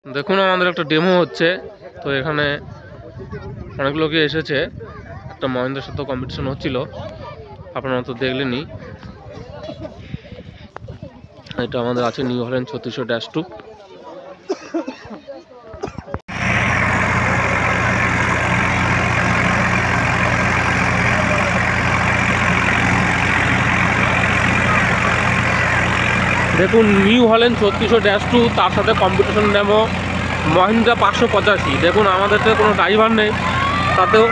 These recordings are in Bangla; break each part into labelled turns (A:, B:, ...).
A: দেখুন আমাদের একটা ডেমো হচ্ছে, তো এখানে অনেক লোকই এসেছে। একটা মহেন্দ্রের সাথে কম্পিটিশন হচ্ছিল, আপনারা তো দেখলেনই। এটা আমাদের আছে নিউ হল্যান্ড 3600-2। দেখুন নিউ হল্যান্ড 3600-2, তার সাথে কম্পিটিশন ডেমো মহিন্দ্রা 585। দেখুন আমাদের তো কোনো ড্রাইভার নেই, তাতেও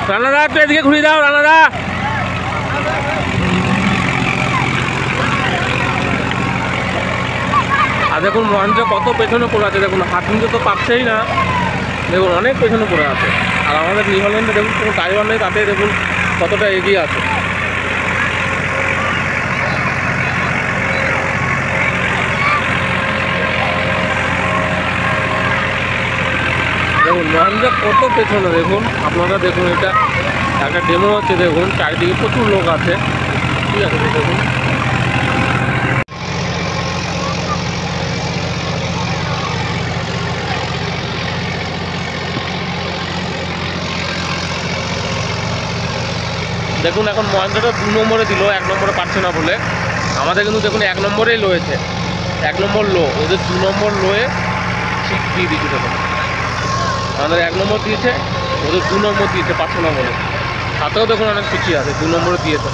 A: রানাদা একটু এদিকে ঘুরিয়ে দাও রানাদা। আর দেখুন মহেন্দ্রা কত পেছনে পড়ে আছে, দেখুন হাত নিতে তো পারছেই না, দেখুন অনেক পেছনে পড়ে আছে। আর আমাদের নিউ হল্যান্ডে দেখুন কোনো ড্রাইভার নেই, তাতে দেখুন কতটা এগিয়ে আছে। দেখুন মহেন্দ্রা কত পেছনে, দেখুন আপনারা দেখুন, এটা একটা ডেমো হচ্ছে। দেখুন চারিদিকে প্রচুর লোক আছে, ঠিক আছে। দেখুন দেখুন এখন মহেন্দ্রাটা 2 নম্বরে দিল, 1 নম্বরে পারছে না বলে। আমাদের কিন্তু দেখুন 1 নম্বরেই লোয়েছে, 1 নম্বর লো, ওদের 2 নম্বর লোয়ে ঠিক দিয়ে দিচ্ছে। দেখুন আমাদের 1 নম্বর দিয়েছে, ওদের 2 নম্বর দিয়েছে, পারছে না বলে। তাতেও দেখুন অনেক পিছিয়ে আছে, 2 নম্বরে দিয়েছে।